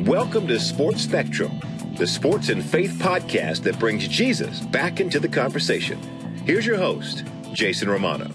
Welcome to Sports Spectrum, the sports and faith podcast that brings Jesus back into the conversation. Here's your host, Jason Romano.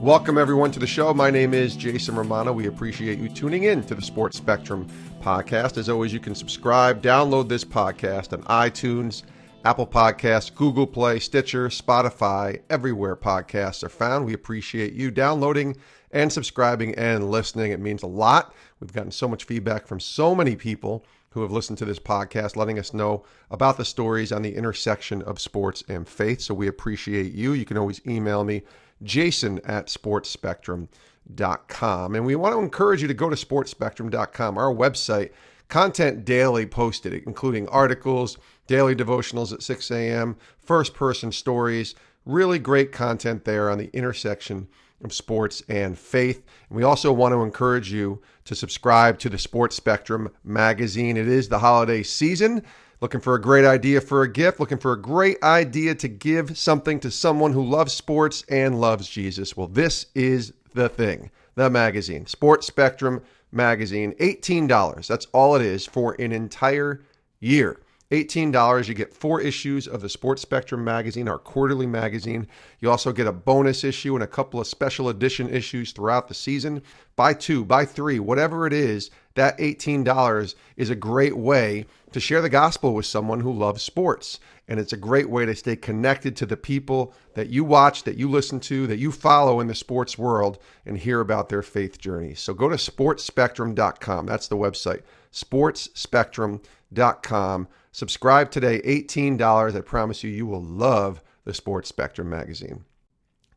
Welcome, everyone, to the show. My name is Jason Romano. We appreciate you tuning in to the Sports Spectrum podcast. As always, you can subscribe, download this podcast on iTunes, Apple Podcasts, Google Play, Stitcher, Spotify, everywhere podcasts are found. We appreciate you downloading and subscribing and listening. It means a lot. We've gotten so much feedback from so many people who have listened to this podcast, letting us know about the stories on the intersection of sports and faith. So we appreciate you. You can always email me, jason@sportspectrum.com. And we want to encourage you to go to sportspectrum.com, our website. Content daily posted, including articles, daily devotionals at 6 a.m., first-person stories, really great content there on the intersection of sports and faith. And we also want to encourage you to subscribe to the Sports Spectrum magazine. It is the holiday season. Looking for a great idea for a gift, looking for a great idea to give something to someone who loves sports and loves Jesus. Well, this is the thing, the magazine, Sports Spectrum magazine, $18. That's all it is for an entire year. $18, you get 4 issues of the Sports Spectrum magazine, our quarterly magazine. You also get a bonus issue and a couple of special edition issues throughout the season. Buy 2, buy 3, whatever it is, that $18 is a great way to share the gospel with someone who loves sports. And it's a great way to stay connected to the people that you watch, that you listen to, that you follow in the sports world and hear about their faith journeys. So go to sportspectrum.com. That's the website, sportspectrum.com. Subscribe today, $18. I promise you, you will love the Sports Spectrum magazine.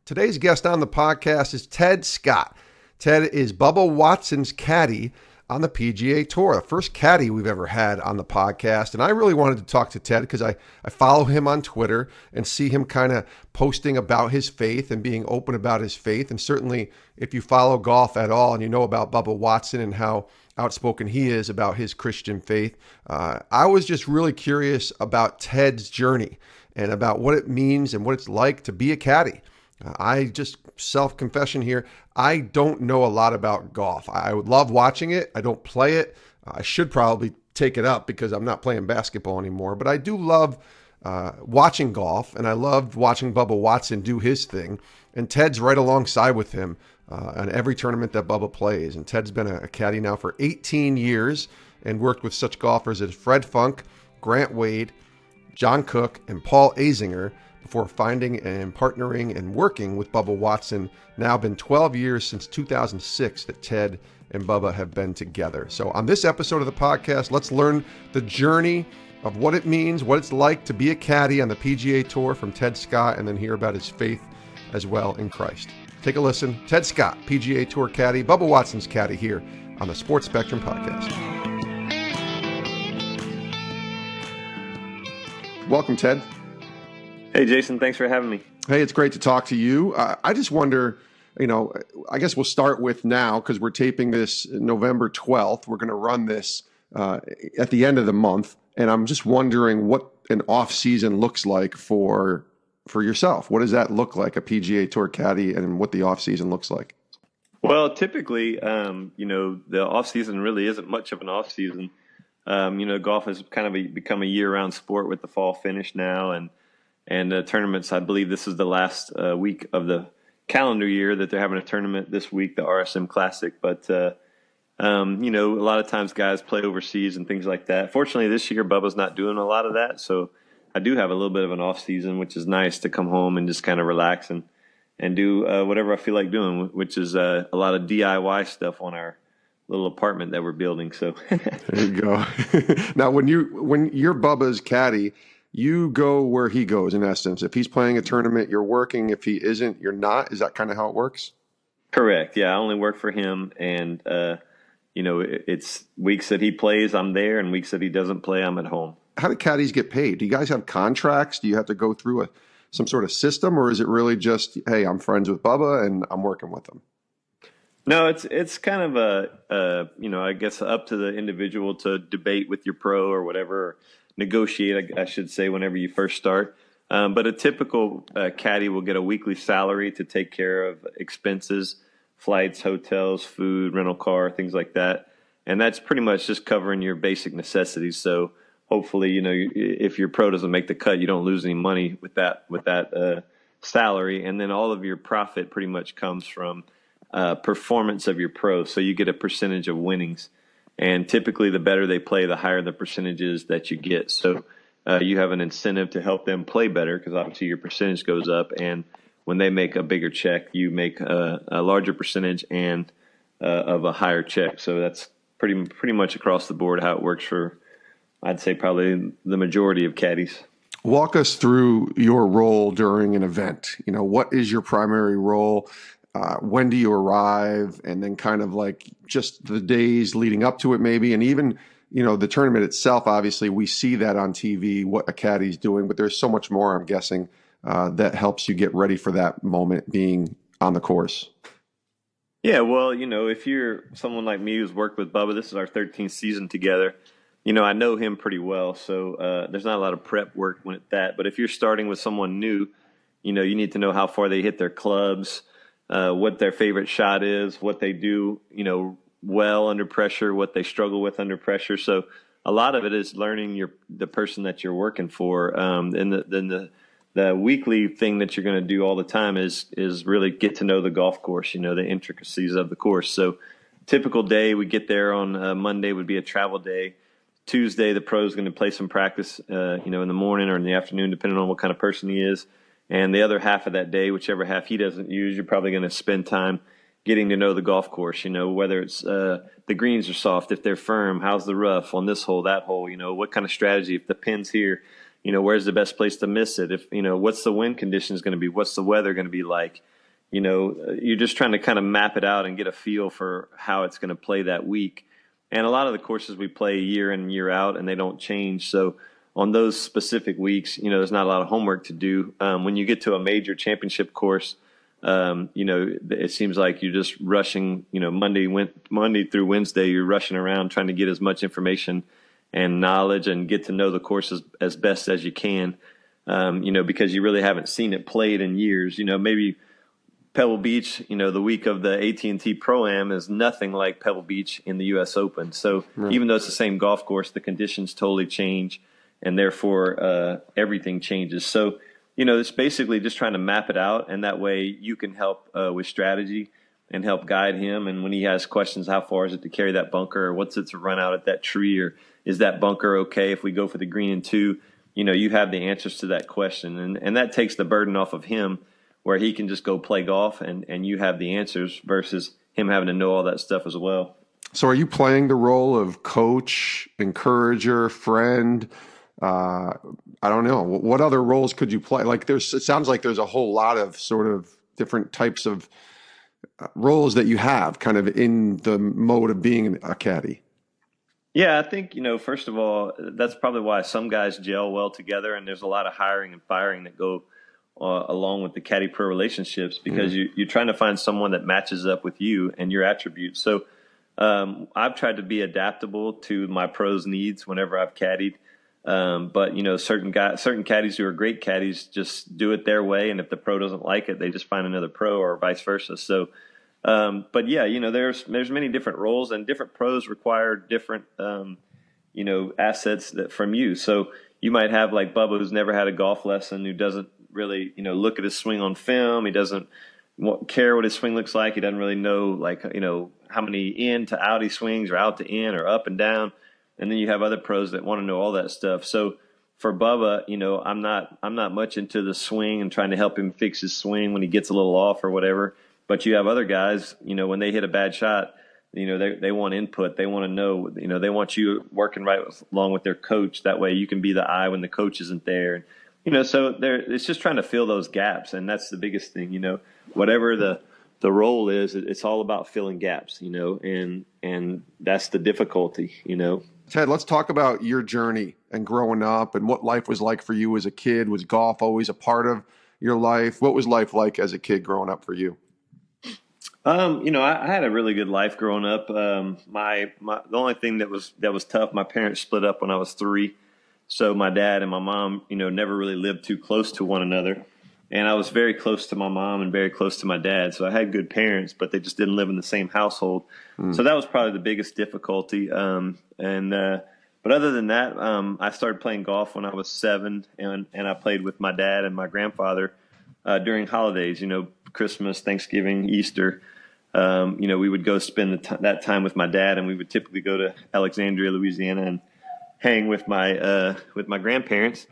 Today's guest on the podcast is Ted Scott. Ted is Bubba Watson's caddy on the PGA Tour, the first caddy we've ever had on the podcast. And I really wanted to talk to Ted because I follow him on Twitter and see him kind of posting about his faith and being open about his faith. And certainly if you follow golf at all and you know about Bubba Watson and how outspoken he is about his Christian faith, I was just really curious about Ted's journey and about what it means and what it's like to be a caddy. I just, self-confession here, I don't know a lot about golf. I would love watching it. I don't play it. I should probably take it up because I'm not playing basketball anymore. But I do love watching golf, and I loved watching Bubba Watson do his thing. And Ted's right alongside with him on every tournament that Bubba plays. And Ted's been a caddy now for 18 years and worked with such golfers as Fred Funk, Grant Waite, John Cook, and Paul Azinger before finding and partnering and working with Bubba Watson. Now been 12 years since 2006 that Ted and Bubba have been together. So on this episode of the podcast, let's learn the journey of what it means, what it's like to be a caddy on the PGA Tour from Ted Scott, and then hear about his faith as well in Christ. Take a listen. Ted Scott, PGA Tour caddy, Bubba Watson's caddy here on the Sports Spectrum podcast. Welcome, Ted. Hey, Jason, thanks for having me. Hey, it's great to talk to you. I just wonder, I guess we'll start with now because we're taping this November 12th. We're going to run this at the end of the month. And I'm just wondering what an off season looks like for yourself. What does that look like, a PGA Tour caddy, and what the off season looks like? Well, typically, the off season really isn't much of an off season. Golf has kind of become a year-round sport with the fall finish now, and tournaments. I believe this is the last week of the calendar year that they're having a tournament this week, the RSM Classic. But a lot of times guys play overseas and things like that. Fortunately, this year Bubba's not doing a lot of that, so I do have a little bit of an off season, which is nice to come home and just kind of relax and do whatever I feel like doing, which is a lot of DIY stuff on our little apartment that we're building. So there you go. Now, when you're Bubba's caddy, you go where he goes, in essence. If he's playing a tournament, you're working. If he isn't, you're not. Is that kind of how it works? Correct. Yeah, I only work for him. And, it's weeks that he plays, I'm there. And weeks that he doesn't play, I'm at home. How do caddies get paid? Do you guys have contracts? Do you have to go through some sort of system? Or is it really just, hey, I'm friends with Bubba and I'm working with him? No, it's kind of I guess up to the individual to debate with your pro or whatever, negotiate, I should say, whenever you first start. But a typical caddy will get a weekly salary to take care of expenses, flights, hotels, food, rental car, things like that. and that's pretty much just covering your basic necessities. So hopefully, if your pro doesn't make the cut, you don't lose any money with that salary. And then all of your profit pretty much comes from performance of your pro. So you get a percentage of winnings. And typically the better they play, the higher the percentages that you get. So you have an incentive to help them play better because obviously your percentage goes up. And when they make a bigger check, you make a larger percentage and of a higher check. So that's pretty much across the board how it works for, I'd say, probably the majority of caddies. Walk us through your role during an event. What is your primary role? When do you arrive? And then kind of like just the days leading up to it maybe. And even, the tournament itself, obviously we see that on TV, what a caddy's doing, but there's so much more, I'm guessing, that helps you get ready for that moment being on the course. Yeah, well, if you're someone like me who's worked with Bubba, this is our 13th season together. I know him pretty well, so there's not a lot of prep work when it's that. But if you're starting with someone new, you need to know how far they hit their clubs, what their favorite shot is, what they do, well under pressure, what they struggle with under pressure. So a lot of it is learning the person that you're working for. And then the weekly thing that you're going to do all the time is really get to know the golf course, the intricacies of the course. So typical day, we get there on Monday would be a travel day. Tuesday, the pro is going to play some practice, in the morning or in the afternoon, depending on what kind of person he is. And the other half of that day, whichever half he doesn't use, you're probably going to spend time getting to know the golf course, whether it's the greens are soft, if they're firm, how's the rough on this hole, that hole, what kind of strategy, if the pin's here, where's the best place to miss it? If, what's the wind conditions going to be? What's the weather going to be like? You're just trying to kind of map it out and get a feel for how it's going to play that week. And a lot of the courses we play year in and year out, and they don't change. So on those specific weeks, there's not a lot of homework to do. When you get to a major championship course, it seems like you're just rushing, Monday through Wednesday, you're rushing around trying to get as much information and knowledge and get to know the course as best as you can, because you really haven't seen it played in years. Maybe Pebble Beach, the week of the AT&T Pro-Am is nothing like Pebble Beach in the U.S. Open. So even though it's the same golf course, the conditions totally change, and therefore everything changes. So, it's basically just trying to map it out, and that way you can help with strategy and help guide him. And when he has questions, how far is it to carry that bunker, or what's it to run out at that tree, or is that bunker okay if we go for the green in 2? You have the answers to that question, and that takes the burden off of him, where he can just go play golf and you have the answers versus him having to know all that stuff as well. So are you playing the role of coach, encourager, friend? I don't know. What other roles could you play? Like it sounds like there's a whole lot of sort of different types of roles that you have kind of in the mode of being a caddy. Yeah, I think, first of all, that's probably why some guys gel well together, and there's a lot of hiring and firing that go along with the caddy pro relationships, because you're trying to find someone that matches up with you and your attributes. So I've tried to be adaptable to my pros' needs whenever I've caddied. But certain caddies who are great caddies just do it their way, and if the pro doesn't like it, they just find another pro, or vice versa. So, but yeah, there's many different roles, and different pros require different assets from you. So you might have like Bubba, who's never had a golf lesson, who doesn't really, look at his swing on film. He doesn't care what his swing looks like. He doesn't really know, how many in to out he swings, or out to in, or up and down. And then you have other pros that want to know all that stuff. So for Bubba, I'm not much into the swing and trying to help him fix his swing when he gets a little off or whatever. But you have other guys, when they hit a bad shot, they want input. They want to know, they want you working along with their coach. That way you can be the eye when the coach isn't there. So it's just trying to fill those gaps. And that's the biggest thing, whatever the role is, it's all about filling gaps, and that's the difficulty, Ted, let's talk about your journey and growing up and what life was like for you as a kid. Was golf always a part of your life? What was life like as a kid growing up for you? I had a really good life growing up. The only thing that was tough, my parents split up when I was 3. So my dad and my mom, never really lived too close to one another. And I was very close to my mom and very close to my dad. So I had good parents, but they just didn't live in the same household. So that was probably the biggest difficulty. But other than that, I started playing golf when I was 7, and I played with my dad and my grandfather during holidays, Christmas, Thanksgiving, Easter. We would go spend that time with my dad, and we would typically go to Alexandria, Louisiana, and hang with my grandparents.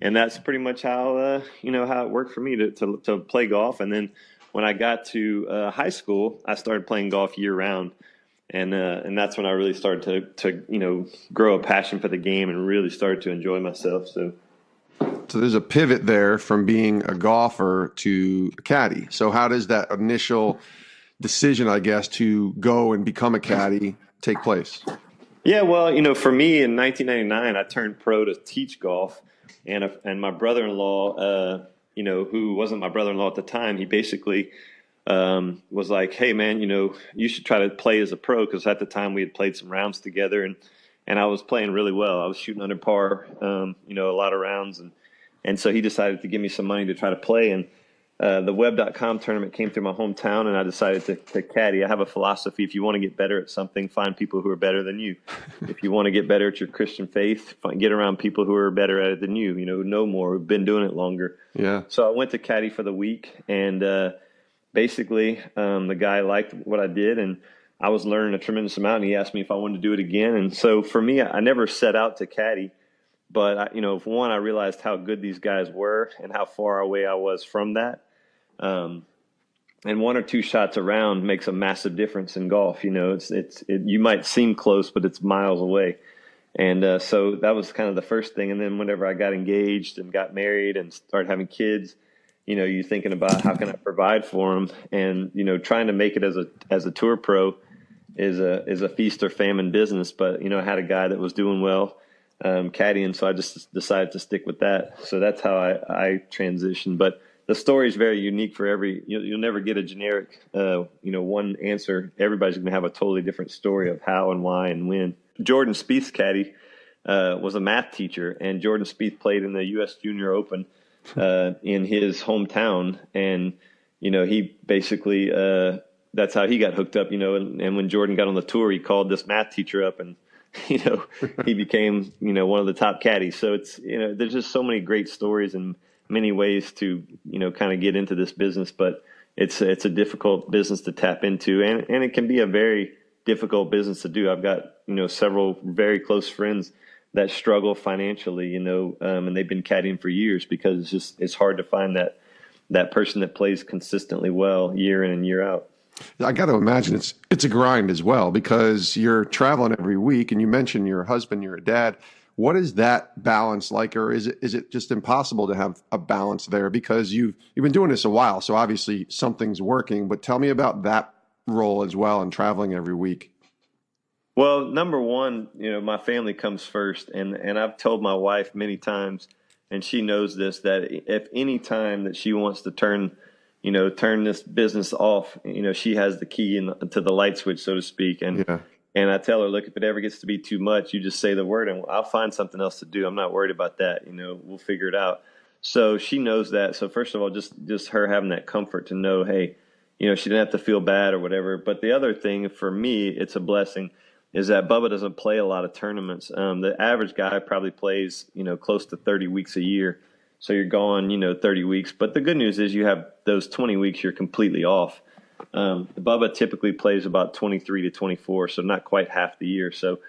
And that's pretty much how how it worked for me to play golf. And then when I got to high school, I started playing golf year round. And that's when I really started to grow a passion for the game and really started to enjoy myself. So there's a pivot there from being a golfer to a caddy. So how does that initial decision, I guess, to go and become a caddy take place? Yeah, well, for me in 1999, I turned pro to teach golf, and my brother-in-law, who wasn't my brother-in-law at the time, he basically was like, hey, man, you should try to play as a pro, because at the time we had played some rounds together, and I was playing really well. I was shooting under par, a lot of rounds, and so he decided to give me some money to try to play, and the web.com tournament came through my hometown, and I decided to caddy. I have a philosophy: if you want to get better at something, find people who are better than you. If you want to get better at your Christian faith, get around people who are better at it than you, who know more, who've been doing it longer. Yeah. So I went to caddy for the week, and basically the guy liked what I did, and I was learning a tremendous amount, and he asked me if I wanted to do it again. And so for me, I never set out to caddy, but for one, I realized how good these guys were and how far away I was from that. And one or two shots around makes a massive difference in golf. You might seem close, but it's miles away. And so that was kind of the first thing. And then whenever I got engaged and got married and started having kids, you're thinking about how can I provide for them, and trying to make it as a tour pro is a feast or famine business. But I had a guy that was doing well, caddying, so I just decided to stick with that. So that's how I transitioned. But the story is very unique for you'll never get a generic, one answer. Everybody's going to have a totally different story of how and why and when. Jordan Spieth's caddy was a math teacher, and Jordan Spieth played in the U.S. Junior Open in his hometown, and he basically that's how he got hooked up. And when Jordan got on the tour, he called this math teacher up, and he became one of the top caddies. So it's there's just so many great stories and many ways to kind of get into this business, but it's a difficult business to tap into, and it can be a very difficult business to do. I've got several very close friends that struggle financially, and they've been caddying for years because it's hard to find that person that plays consistently well year in and year out. I got to imagine it's a grind as well, because you're traveling every week, and you mentioned you're a husband, you're a dad. What is that balance like, or is it just impossible to have a balance there, because you've been doing this a while, so obviously something's working, but tell me about that role as well and traveling every week. Well, number one, my family comes first, and I've told my wife many times, and she knows this, that if any time that she wants to turn this business off, she has the key to the light switch, so to speak. And yeah. And I tell her, look, if it ever gets to be too much, you just say the word and I'll find something else to do. I'm not worried about that. We'll figure it out. So she knows that. So first of all, just her having that comfort to know, hey, she didn't have to feel bad or whatever. But the other thing for me, it's a blessing, is that Bubba doesn't play a lot of tournaments. The average guy probably plays, close to 30 weeks a year. So you're gone, 30 weeks. But the good news is you have those 20 weeks you're completely off. Bubba typically plays about 23 to 24, so not quite half the year. So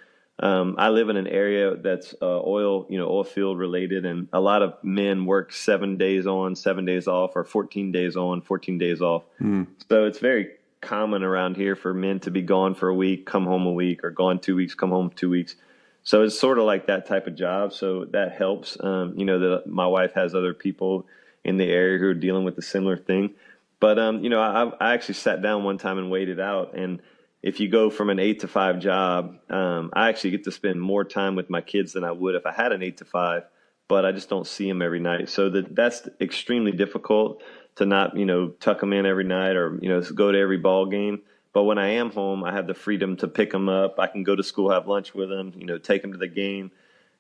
I live in an area that's oil field related, and a lot of men work 7 days on, 7 days off, or 14 days on, 14 days off. So it's very common around here for men to be gone for a week, come home a week, or gone 2 weeks, come home 2 weeks. So it's sort of like that type of job. So that helps, that my wife has other people in the area who are dealing with a similar thing. But, I actually sat down one time and weighed it out. And if you go from an 8 to 5 job, I actually get to spend more time with my kids than I would if I had an 8 to 5, but I just don't see them every night. So that's extremely difficult to not, tuck them in every night or, go to every ball game. But when I am home, I have the freedom to pick them up. I can go to school, have lunch with them, take them to the game.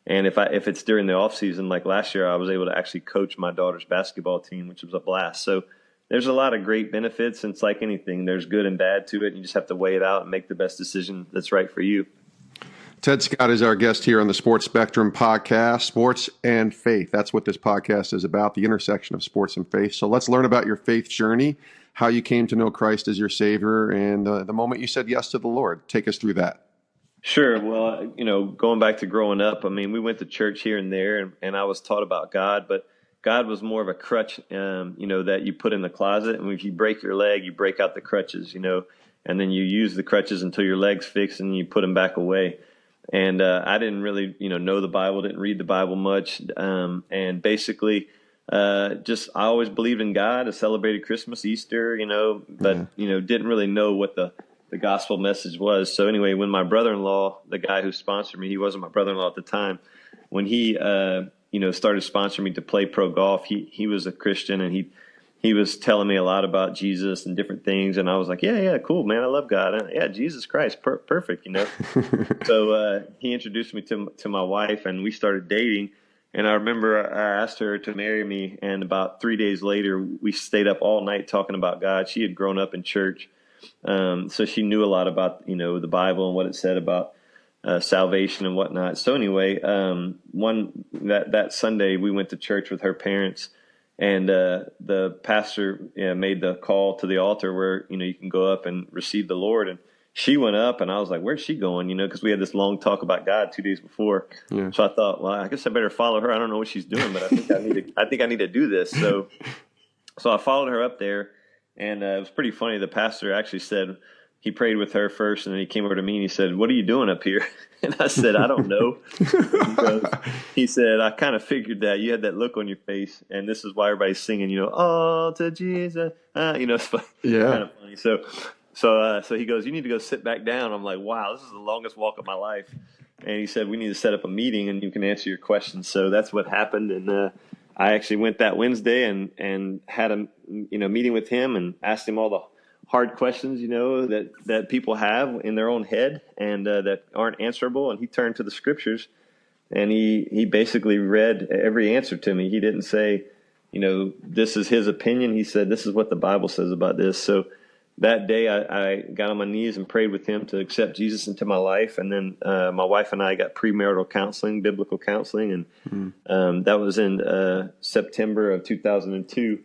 And if it's during the off season, like last year, I was able to actually coach my daughter's basketball team, which was a blast. So there's a lot of great benefits. And it's like anything, there's good and bad to it. You just have to weigh it out and make the best decision that's right for you. Ted Scott is our guest here on the Sports Spectrum podcast, Sports and Faith. That's what this podcast is about, the intersection of sports and faith. So let's learn about your faith journey, how you came to know Christ as your Savior, and the moment you said yes to the Lord. Take us through that. Sure. Well, going back to growing up, I mean, we went to church here and there, and I was taught about God, but God was more of a crutch, that you put in the closet. And if you break your leg, you break out the crutches, and then you use the crutches until your leg's fixed and you put them back away. And I didn't really, know the Bible, didn't read the Bible much. And basically, I always believed in God. I celebrated Christmas, Easter, but, didn't really know what the gospel message was. So anyway, when my brother-in-law, the guy who sponsored me, he wasn't my brother-in-law at the time, when he, started sponsoring me to play pro golf, he was a Christian, and he was telling me a lot about Jesus and different things. And I was like, yeah, cool, man. I love God. And, yeah, Jesus Christ, perfect, So he introduced me to my wife, and we started dating. And I remember I asked her to marry me, and about 3 days later, we stayed up all night talking about God. She had grown up in church. So she knew a lot about, the Bible and what it said about salvation and whatnot. So anyway, that Sunday we went to church with her parents, and the pastor made the call to the altar where, you can go up and receive the Lord. And she went up, and I was like, where's she going? Because we had this long talk about God 2 days before. Yeah. So I thought, well, I guess I better follow her. I don't know what she's doing, but I think I need to do this. So I followed her up there. And it was pretty funny. The pastor actually said he prayed with her first, and then he came over to me and he said, "What are you doing up here?" And I said, "I don't know." He said, "I kind of figured that you had that look on your face, and this is why everybody's singing, oh, to Jesus." It's kind of funny. So he goes, "You need to go sit back down." I'm like, "Wow, this is the longest walk of my life." And he said, "We need to set up a meeting, and you can answer your questions." So that's what happened, and I actually went that Wednesday and had a meeting with him and asked him all the hard questions that people have in their own head and that aren't answerable. And he turned to the scriptures, and he basically read every answer to me. He didn't say, this is his opinion. He said, this is what the Bible says about this. So that day I got on my knees and prayed with him to accept Jesus into my life. And then my wife and I got premarital counseling, biblical counseling. And that was in September of 2002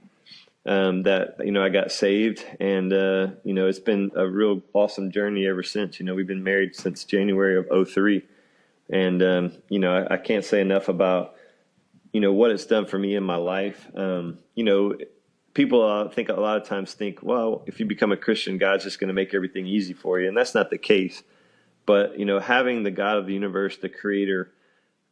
that, I got saved. And, it's been a real awesome journey ever since. We've been married since January of 2003. And, I can't say enough about, what it's done for me in my life. People think a lot of times think, well, if you become a Christian, God's just going to make everything easy for you. And that's not the case. But, having the God of the universe, the creator,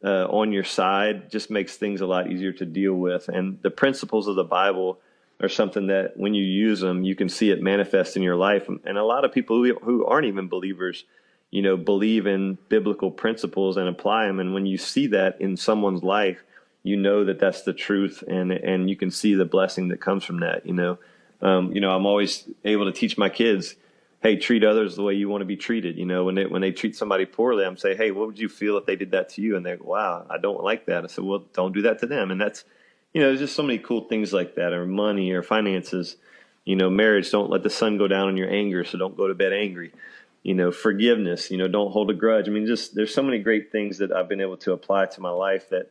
on your side just makes things a lot easier to deal with. And the principles of the Bible are something that when you use them, you can see it manifest in your life. And a lot of people who aren't even believers, believe in biblical principles and apply them. And when you see that in someone's life, that that's the truth, and you can see the blessing that comes from that. I'm always able to teach my kids, hey, treat others the way you want to be treated. When they treat somebody poorly, I'm saying, hey, what would you feel if they did that to you? And they go, wow, I don't like that. I said, well, don't do that to them. And that's, there's just so many cool things like that, or money or finances, marriage. Don't let the sun go down on your anger, so don't go to bed angry. Forgiveness, don't hold a grudge. I mean, just there's so many great things that I've been able to apply to my life that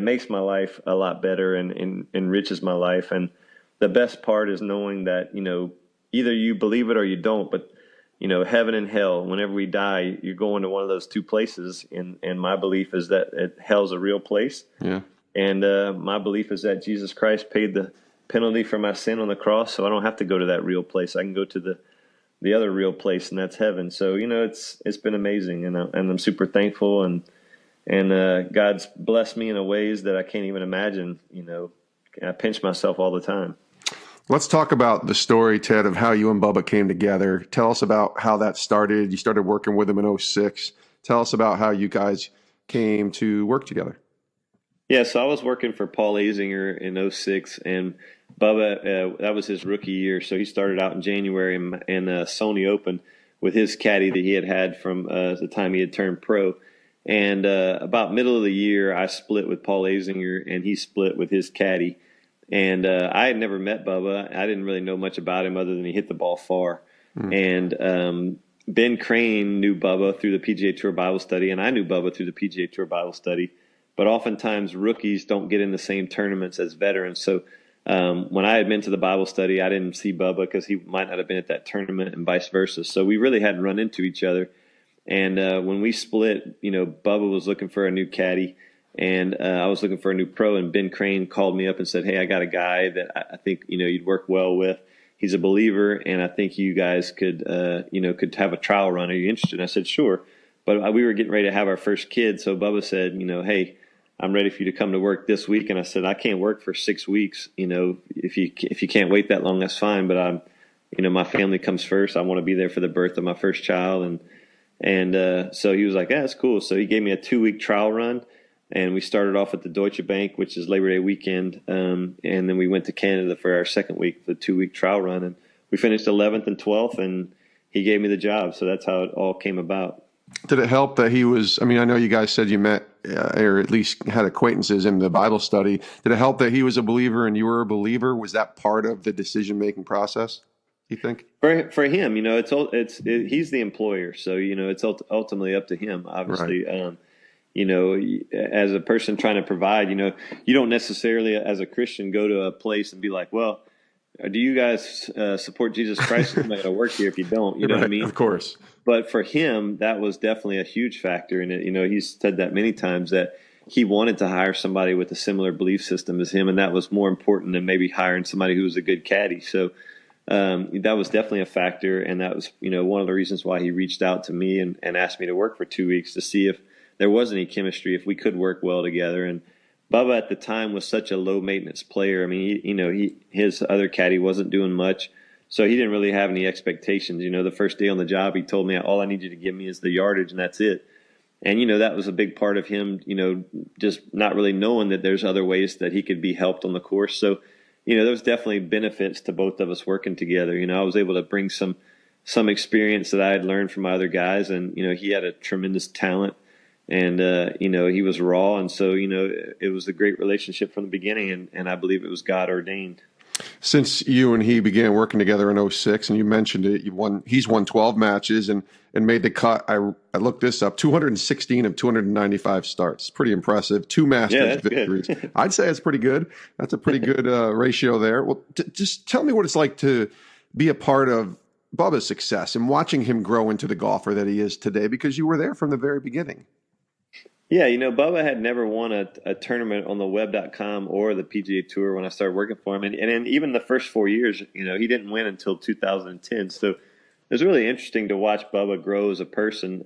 makes my life a lot better and enriches my life. And the best part is knowing that, either you believe it or you don't, but, heaven and hell, whenever we die, you're going to one of those two places. And my belief is that hell's a real place. Yeah. And my belief is that Jesus Christ paid the penalty for my sin on the cross, so I don't have to go to that real place. I can go to the other real place, and that's heaven. So, it's been amazing, and I'm super thankful, and God's blessed me in ways that I can't even imagine. I pinch myself all the time. Let's talk about the story, Ted, of how you and Bubba came together. Tell us about how that started. You started working with him in 2006. Tell us about how you guys came to work together. Yeah, so I was working for Paul Azinger in 2006, and Bubba, that was his rookie year. So he started out in January in Sony Open with his caddy that he had from the time he had turned pro. And about middle of the year, I split with Paul Azinger, and he split with his caddy. And I had never met Bubba. I didn't really know much about him other than he hit the ball far. And Ben Crane knew Bubba through the PGA Tour Bible study, and I knew Bubba through the PGA Tour Bible study. But oftentimes rookies don't get in the same tournaments as veterans. So when I had been to the Bible study, I didn't see Bubba because he might not have been at that tournament and vice versa. So we really hadn't run into each other. And when we split, Bubba was looking for a new caddy, and I was looking for a new pro. And Ben Crane called me up and said, "Hey, I got a guy that I think you'd work well with. He's a believer, and I think you guys could have a trial run. Are you interested?" And I said, "Sure." But we were getting ready to have our first kid, so Bubba said, "Hey, I'm ready for you to come to work this week." And I said, "I can't work for 6 weeks. If you can't wait that long, that's fine. But my family comes first. I want to be there for the birth of my first child." And so he was like, "Yeah, that's cool." So he gave me a 2-week trial run, and we started off at the Deutsche Bank, which is Labor Day weekend. And then we went to Canada for our second week, the 2-week trial run. And we finished 11th and 12th, and he gave me the job. So that's how it all came about. Did it help that he was, I know you guys said you met or at least had acquaintances in the Bible study. Did it help that he was a believer and you were a believer? Was that part of the decision-making process, you think? For him, he's the employer. So, it's ultimately up to him, obviously. Right. As a person trying to provide, you don't necessarily as a Christian go to a place and be like, "Well, do you guys support Jesus Christ? I'm not going to work here if you don't." You know right, what I mean? Of course. But for him, that was definitely a huge factor in it. He's said that many times that he wanted to hire somebody with a similar belief system as him, and that was more important than maybe hiring somebody who was a good caddy. So that was definitely a factor, and that was one of the reasons why he reached out to me and asked me to work for 2 weeks to see if there was any chemistry, if we could work well together. And Bubba at the time was such a low maintenance player. His other caddy wasn't doing much. So he didn't really have any expectations. The first day on the job, he told me, "All I need you to give me is the yardage, and that's it." And, that was a big part of him, just not really knowing that there's other ways that he could be helped on the course. So, there was definitely benefits to both of us working together. I was able to bring some experience that I had learned from my other guys. And, he had a tremendous talent, and, he was raw. And so, it was a great relationship from the beginning, and I believe it was God ordained. Since you and he began working together in 2006, and you mentioned it, he's won 12 matches and made the cut. I looked this up, 216 of 295 starts. Pretty impressive. 2 Masters victories. Good. I'd say it's pretty good. That's a pretty good ratio there. Well, just tell me what it's like to be a part of Bubba's success and watching him grow into the golfer that he is today, because you were there from the very beginning. Yeah, Bubba had never won a tournament on the web.com or the PGA Tour when I started working for him. And then even the first 4 years, he didn't win until 2010. So it was really interesting to watch Bubba grow as a person.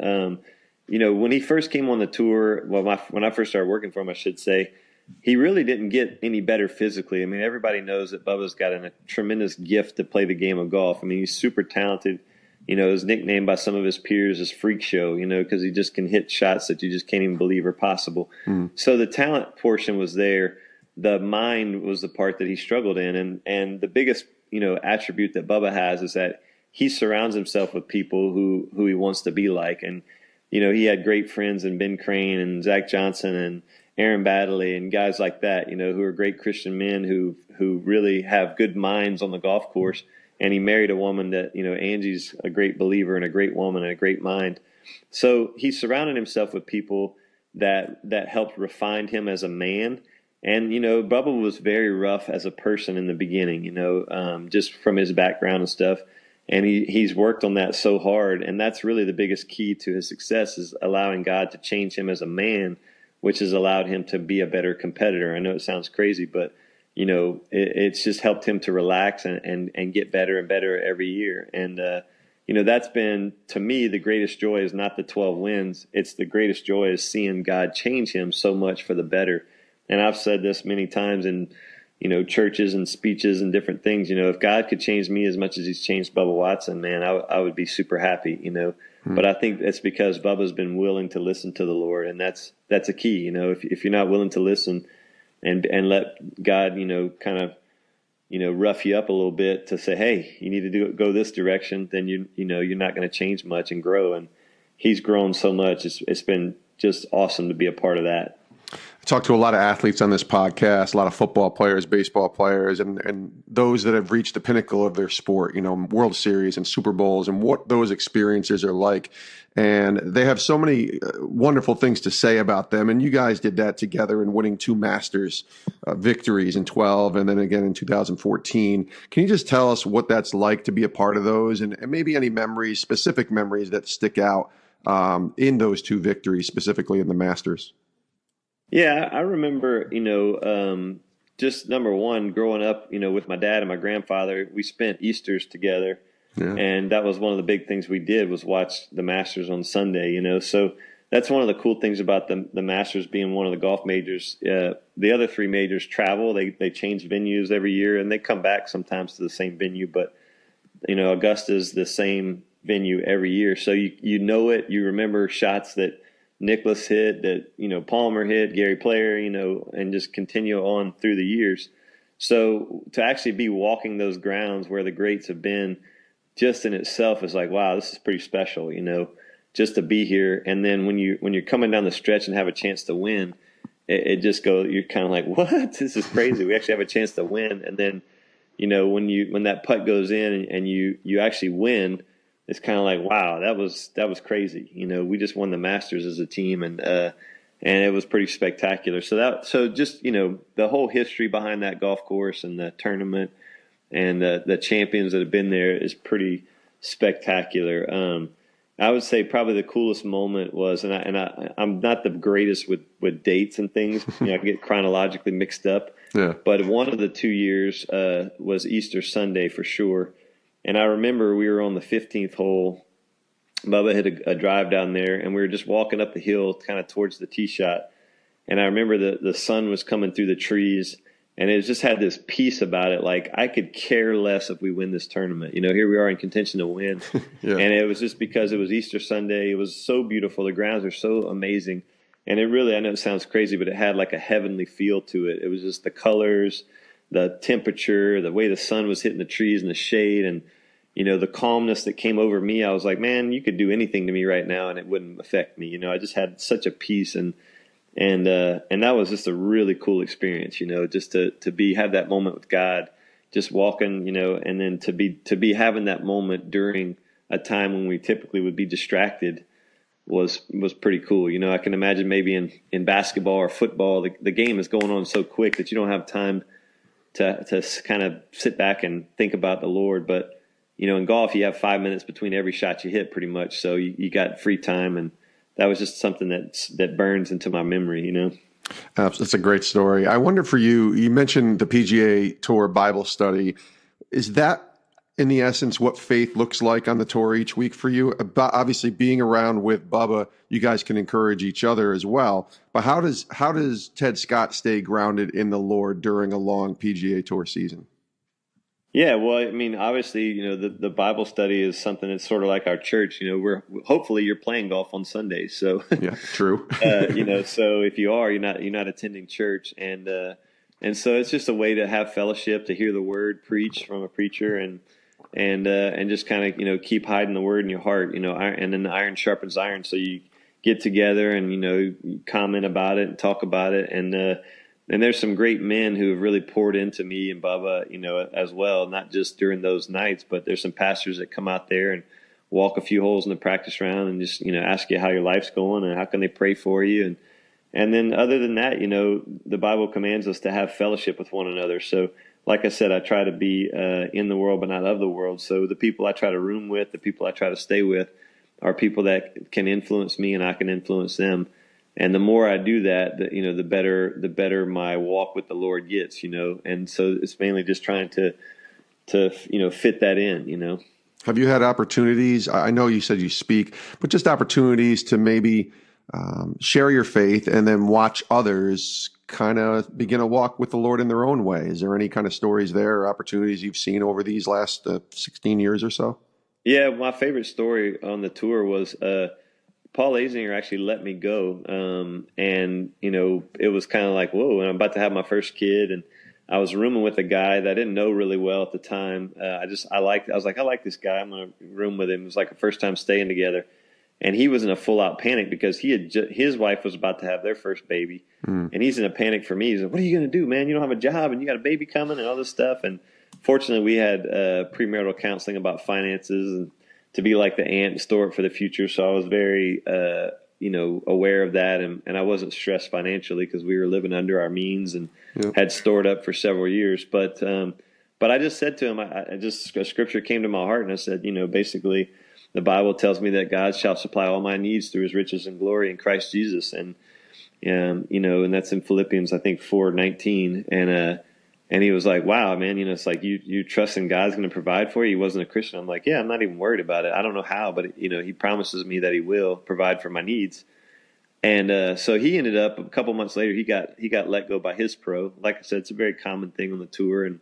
When he first came on the tour, when I first started working for him, I should say, he really didn't get any better physically. Everybody knows that Bubba's got a tremendous gift to play the game of golf. He's super talented. His nickname by some of his peers is Freak Show, because he just can hit shots that you just can't even believe are possible. So the talent portion was there. The mind was the part that he struggled in. And the biggest, attribute that Bubba has is that he surrounds himself with people who he wants to be like. And, he had great friends in Ben Crane and Zach Johnson and Aaron Baddeley and guys like that, who are great Christian men who really have good minds on the golf course. And he married a woman that, Angie's a great believer and a great woman and a great mind. So he surrounded himself with people that helped refine him as a man. And, Bubba was very rough as a person in the beginning, just from his background and stuff. And he's worked on that so hard. And that's really the biggest key to his success, is allowing God to change him as a man, which has allowed him to be a better competitor. I know it sounds crazy, but it's just helped him to relax and get better and better every year. And, that's been, to me, the greatest joy is not the 12 wins. It's the greatest joy is seeing God change him so much for the better. And I've said this many times in, churches and speeches and different things. If God could change me as much as he's changed Bubba Watson, man, I would be super happy, But I think that's because Bubba's been willing to listen to the Lord. And that's a key, if you're not willing to listen and let God, kind of, rough you up a little bit to say, hey, you need to go this direction, then you're not going to change much and grow. And he's grown so much. It's been just awesome to be a part of that. I talk to a lot of athletes on this podcast, a lot of football players, baseball players, and those that have reached the pinnacle of their sport, World Series and Super Bowls, and what those experiences are like. And they have so many wonderful things to say about them. And you guys did that together in winning 2 Masters victories in 12 and then again in 2014. Can you just tell us what that's like to be a part of those, and maybe any memories, specific memories that stick out in those 2 victories, specifically in the Masters? Yeah, I remember, just number one, growing up, with my dad and my grandfather, we spent Easters together. Yeah. And that was one of the big things we did, was watch the Masters on Sunday, So that's one of the cool things about the Masters being one of the golf majors. The other 3 majors travel. They change venues every year, and they come back sometimes to the same venue. But, Augusta's the same venue every year. So you know it. You remember shots that Nicklaus hit, that, Palmer hit, Gary Player, and just continue on through the years. So to actually be walking those grounds where the greats have been, just in itself is like, wow, this is pretty special, just to be here. And then when you're coming down the stretch and have a chance to win, it just goes, you're kind of like, what? This is crazy. We actually have a chance to win. And then, when that putt goes in and you actually win, it's kind of like, wow, that was crazy. We just won the Masters as a team, and it was pretty spectacular. So just, the whole history behind that golf course and the tournament and the champions that have been there is pretty spectacular. I would say probably the coolest moment was, and I'm not the greatest with dates and things. I get chronologically mixed up. Yeah. But one of the 2 years was Easter Sunday for sure. And I remember we were on the 15th hole. Bubba hit a drive down there, and we were just walking up the hill kind of towards the tee shot. And I remember the sun was coming through the trees, and it just had this peace about it. Like, I could care less if we win this tournament. Here we are in contention to win. Yeah. And it was just because it was Easter Sunday. It was so beautiful. The grounds are so amazing. And it really, I know it sounds crazy, but it had like a heavenly feel to it. It was just the colors, the temperature, the way the sun was hitting the trees and the shade, and the calmness that came over me. I was like, man, you could do anything to me right now and it wouldn't affect me. I just had such a peace, and that was just a really cool experience. Just to have that moment with God, just walking, and then to be having that moment during a time when we typically would be distracted was pretty cool. I can imagine maybe in basketball or football, the game is going on so quick that you don't have time to kind of sit back and think about the Lord. But, in golf, you have 5 minutes between every shot you hit pretty much. So you got free time, and that was just something that burns into my memory, That's a great story. I wonder for you, you mentioned the PGA Tour Bible study. Is that, in the essence, what faith looks like on the tour each week for you? Obviously, being around with Bubba, you guys can encourage each other as well. But how does Ted Scott stay grounded in the Lord during a long PGA Tour season? Yeah, well, I mean, obviously, the Bible study is something that's sort of like our church. Hopefully you're playing golf on Sundays. So yeah, true. So if you are, you're not attending church, and so it's just a way to have fellowship, to hear the word preached from a preacher, and just kind of keep hiding the word in your heart. And then the iron sharpens iron, so you get together and you comment about it and talk about it, and there's some great men who have really poured into me and Bubba, as well, not just during those nights, but there's some pastors that come out there and walk a few holes in the practice round and just, ask you how your life's going and how can they pray for you. And then other than that, the Bible commands us to have fellowship with one another. So like I said, I try to be in the world, but not of the world. So the people I try to room with, the people I try to stay with are people that can influence me and I can influence them. And the more I do that, the better my walk with the Lord gets, And so it's mainly just trying to fit that in, Have you had opportunities? I know you said you speak, but just opportunities to maybe share your faith and then watch others kind of begin a walk with the Lord in their own way. Is there any kind of stories there or opportunities you've seen over these last 16 years or so? Yeah, my favorite story on the tour was Paul Azinger actually let me go. And, it was kind of like, whoa, and I'm about to have my first kid. And I was rooming with a guy that I didn't know really well at the time. I was like, I like this guy. I'm going to room with him. It was like a first time staying together. And he was in a full out panic because his wife was about to have their first baby. And he's in a panic for me. He's like, what are you going to do, man? You don't have a job and you got a baby coming and all this stuff. And fortunately we had premarital counseling about finances and to be like the aunt and store it for the future. So I was very, aware of that. And I wasn't stressed financially because we were living under our means and had stored up for several years. But I just said to him, a scripture came to my heart and I said, basically, the Bible tells me that God shall supply all my needs through his riches and glory in Christ Jesus. And that's in Philippians, I think 4:19. And he was like, wow, man, it's like you trust in God's going to provide for you. He wasn't a Christian. I'm like, yeah, I'm not even worried about it. I don't know how, but he promises me that he will provide for my needs. And so he ended up a couple months later, he got let go by his pro. Like I said, it's a very common thing on the tour. And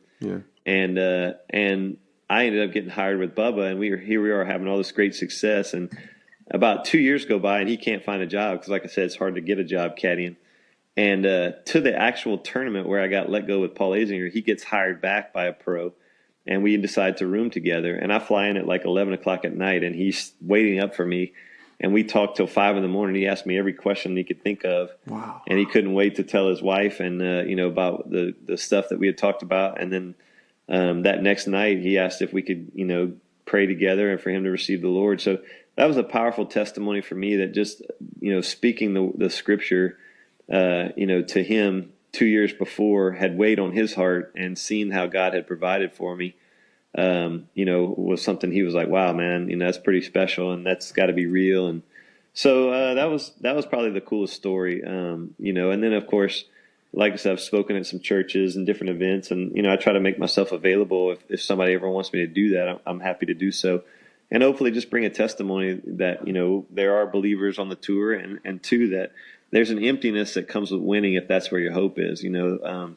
I ended up getting hired with Bubba, and here we are having all this great success. And about 2 years go by, and he can't find a job because, like I said, it's hard to get a job caddying. And to the actual tournament where I got let go with Paul Azinger, he gets hired back by a pro, and we decide to room together. And I fly in at like 11 o'clock at night, and he's waiting up for me. And we talked till 5 in the morning. He asked me every question he could think of. Wow. And he couldn't wait to tell his wife and, about the stuff that we had talked about. And then that next night, he asked if we could, pray together and for him to receive the Lord. So that was a powerful testimony for me that just, speaking the scripture, to him 2 years before had weighed on his heart and seen how God had provided for me, was something he was like, wow, man, that's pretty special and that's got to be real. And so that was probably the coolest story, and then, of course, like I said, I've spoken at some churches and different events, and, I try to make myself available. If somebody ever wants me to do that, I'm happy to do so. And hopefully just bring a testimony that, there are believers on the tour, and two, that there's an emptiness that comes with winning if that's where your hope is.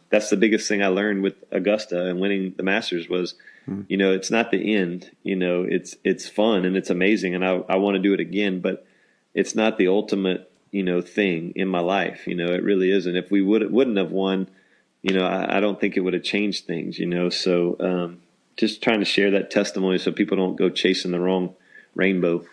That's the biggest thing I learned with Augusta and winning the Masters was, it's not the end. It's fun and it's amazing, and I want to do it again, but it's not the ultimate thing in my life. It really isn't. If we wouldn't have won, I don't think it would have changed things, so just trying to share that testimony so people don't go chasing the wrong rainbow.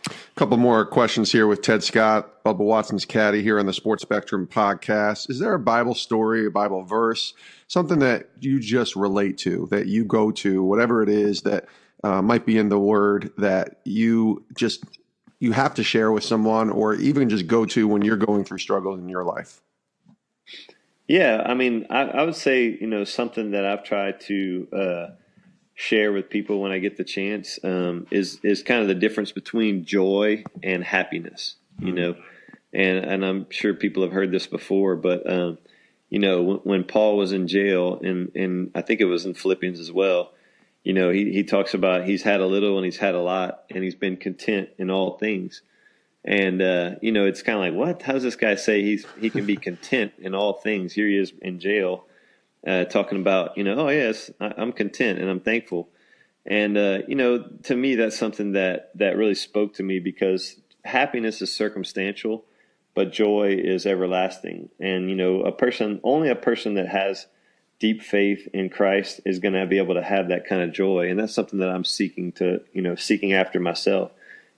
A couple more questions here with Ted Scott, Bubba Watson's caddy here on the Sports Spectrum podcast. Is there a Bible story, a Bible verse, something that you just relate to, that you go to, whatever it is that might be in the Word that you have to share with someone, or even just go to when you're going through struggles in your life? Yeah, I mean, I would say, something that I've tried to share with people when I get the chance is kind of the difference between joy and happiness, and I'm sure people have heard this before, but, when Paul was in jail, and I think it was in Philippians as well, he talks about he's had a little and he's had a lot, and he's been content in all things. And, it's kind of like, what? How does this guy say he can be content in all things? Here he is in jail talking about, oh, yes, I'm content and I'm thankful. And, to me, that's something that really spoke to me, because happiness is circumstantial, but joy is everlasting. And, only a person that has deep faith in Christ is going to be able to have that kind of joy. And that's something that I'm seeking after myself.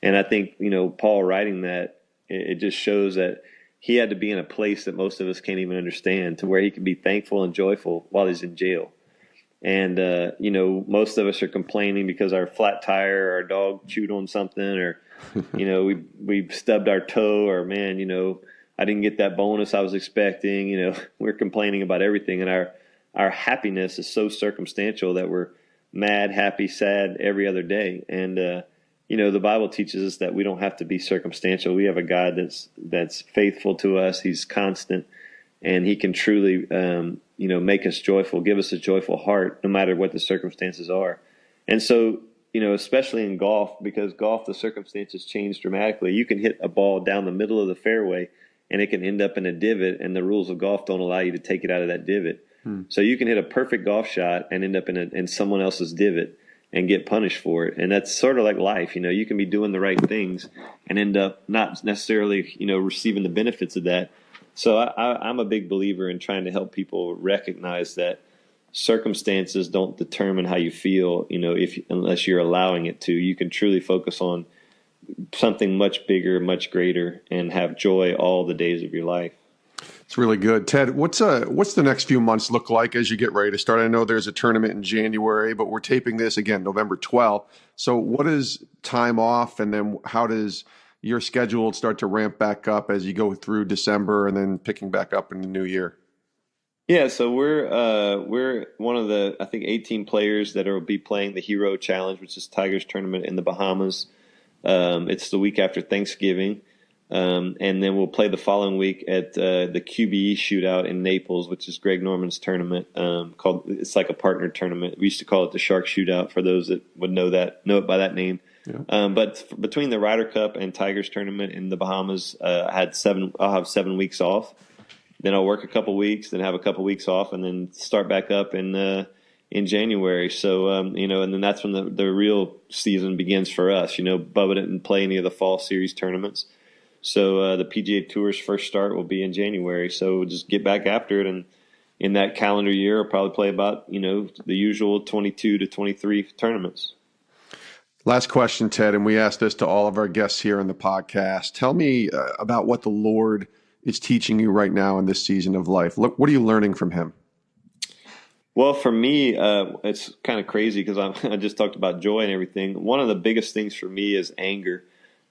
And I think, Paul writing that, it just shows that he had to be in a place that most of us can't even understand, to where he can be thankful and joyful while he's in jail. And, most of us are complaining because our flat tire, or our dog chewed on something, or, we stubbed our toe, or, man, I didn't get that bonus I was expecting. We're complaining about everything. And our happiness is so circumstantial that we're mad, happy, sad every other day. And, the Bible teaches us that we don't have to be circumstantial. We have a God that's faithful to us. He's constant, and he can truly, make us joyful, give us a joyful heart, no matter what the circumstances are. And so, especially in golf, because golf, the circumstances change dramatically. You can hit a ball down the middle of the fairway, and it can end up in a divot, and the rules of golf don't allow you to take it out of that divot. So you can hit a perfect golf shot and end up in someone else's divot and get punished for it. And that's sort of like life. You can be doing the right things and end up not necessarily, receiving the benefits of that. So I'm a big believer in trying to help people recognize that circumstances don't determine how you feel, unless you're allowing it to. You can truly focus on something much bigger, much greater, and have joy all the days of your life. It's really good. Ted, what's the next few months look like as you get ready to start? I know there's a tournament in January, but we're taping this again November 12th. So what is time off, and then how does your schedule start to ramp back up as you go through December and then picking back up in the new year? Yeah, so we're one of the, I think, 18 players that will be playing the Hero Challenge, which is Tiger's tournament in the Bahamas. It's the week after Thanksgiving. And then we'll play the following week at the QBE shootout in Naples, which is Greg Norman's tournament. It's like a partner tournament. We used to call it the Shark Shootout for those that would know it by that name. Yeah. But between the Ryder Cup and Tiger's tournament in the Bahamas, I'll have 7 weeks off. Then I'll work a couple weeks, then have a couple weeks off, and then start back up in January. So and then that's when the real season begins for us. Bubba didn't play any of the fall series tournaments. So the PGA Tour's first start will be in January. So we'll just get back after it. And in that calendar year, I'll probably play about, the usual 22 to 23 tournaments. Last question, Ted, and we ask this to all of our guests here on the podcast. Tell me about what the Lord is teaching you right now in this season of life. Look, what are you learning from him? Well, for me, it's kind of crazy because I just talked about joy and everything. One of the biggest things for me is anger.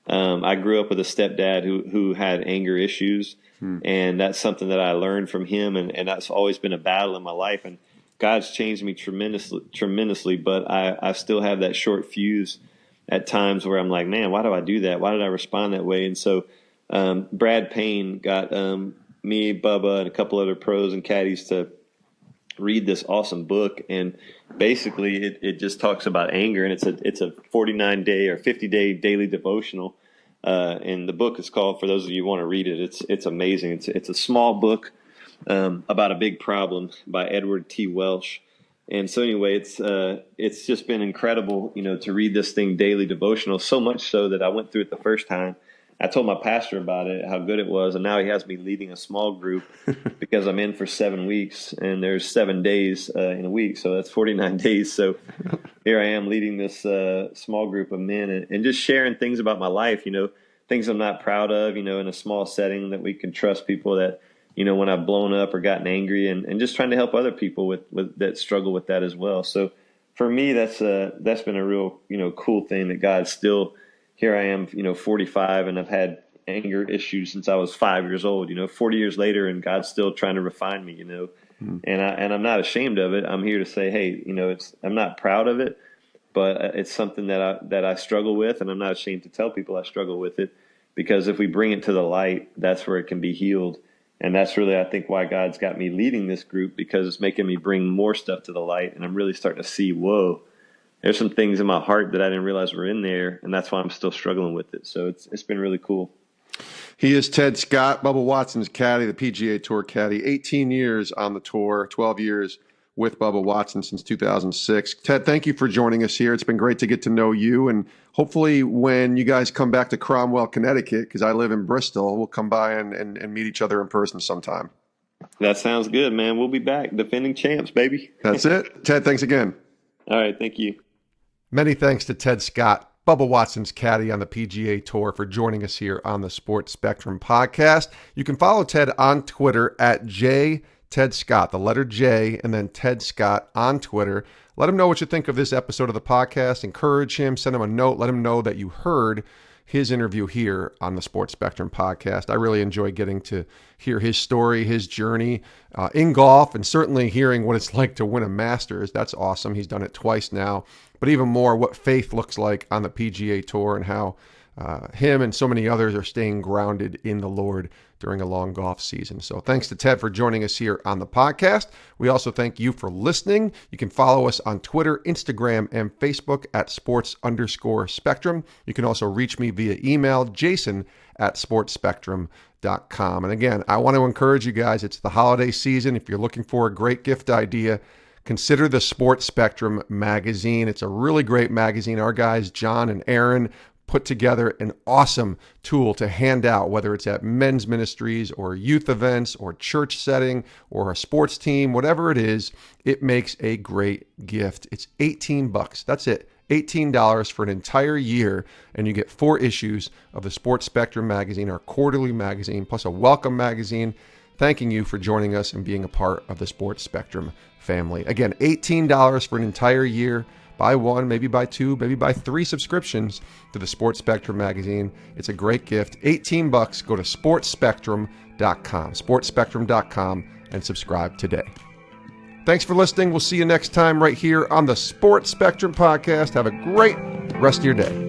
I grew up with a stepdad who had anger issues, and that's something that I learned from him, and that's always been a battle in my life. And God's changed me tremendously, but I still have that short fuse at times where I'm like, man, why do I do that? Why did I respond that way? And so Brad Payne got me, Bubba, and a couple other pros and caddies to read this awesome book, and basically it just talks about anger, and it's a 49-day or 50-day daily devotional, and the book is called, for those of you who want to read it, it's amazing. It's a small book about a big problem by Edward T. Welsh. And so anyway, it's just been incredible, to read this thing daily devotional, so much so that I went through it the first time. I told my pastor about it, how good it was, and now he has me leading a small group because I'm in for 7 weeks, and there's 7 days in a week, so that's 49 days. So here I am leading this small group of men and just sharing things about my life, things I'm not proud of, in a small setting that we can trust people that, when I've blown up or gotten angry, and just trying to help other people with that struggle with that as well. So for me, that's been a real, cool thing that God still. Here I am, 45, and I've had anger issues since I was 5 years old, 40 years later, and God's still trying to refine me, and I'm not ashamed of it. I'm here to say, hey, I'm not proud of it, but it's something that I struggle with, and I'm not ashamed to tell people I struggle with it, because if we bring it to the light, that's where it can be healed. And that's really, I think, why God's got me leading this group, because it's making me bring more stuff to the light, and I'm really starting to see, whoa, there's some things in my heart that I didn't realize were in there, and that's why I'm still struggling with it. So it's been really cool. He is Ted Scott, Bubba Watson's caddy, the PGA Tour caddy, 18 years on the tour, 12 years with Bubba Watson since 2006. Ted, thank you for joining us here. It's been great to get to know you, and hopefully when you guys come back to Cromwell, Connecticut, because I live in Bristol, we'll come by and meet each other in person sometime. That sounds good, man. We'll be back. Defending champs, baby. That's it. Ted, thanks again. All right, thank you. Many thanks to Ted Scott, Bubba Watson's caddy on the PGA Tour, for joining us here on the Sports Spectrum podcast. You can follow Ted on Twitter at @JTedScott, the letter J, and then Ted Scott on Twitter. Let him know what you think of this episode of the podcast. Encourage him, send him a note, let him know that you heard his interview here on the Sports Spectrum podcast. I really enjoy getting to hear his story, his journey in golf, and certainly hearing what it's like to win a Masters. That's awesome. He's done it twice now. But even more, what faith looks like on the PGA Tour, and how him and so many others are staying grounded in the Lord during a long golf season. So thanks to Ted for joining us here on the podcast. We also thank you for listening. You can follow us on Twitter, Instagram, and Facebook at sports_spectrum. You can also reach me via email, jason@sportspectrum.com. And again, I want to encourage you guys, it's the holiday season. If you're looking for a great gift idea, consider the Sports Spectrum magazine. It's a really great magazine. Our guys, John and Aaron, put together an awesome tool to hand out, whether it's at men's ministries or youth events or church setting or a sports team, whatever it is, it makes a great gift. It's $18. That's it. $18 for an entire year, and you get 4 issues of the Sports Spectrum magazine, our quarterly magazine, plus a welcome magazine, thanking you for joining us and being a part of the Sports Spectrum family. Again, $18 for an entire year. Buy 1, maybe buy 2, maybe buy 3 subscriptions to the Sports Spectrum magazine. It's a great gift. $18. Go to sportspectrum.com, and subscribe today. Thanks for listening. We'll see you next time right here on the Sports Spectrum podcast. Have a great rest of your day.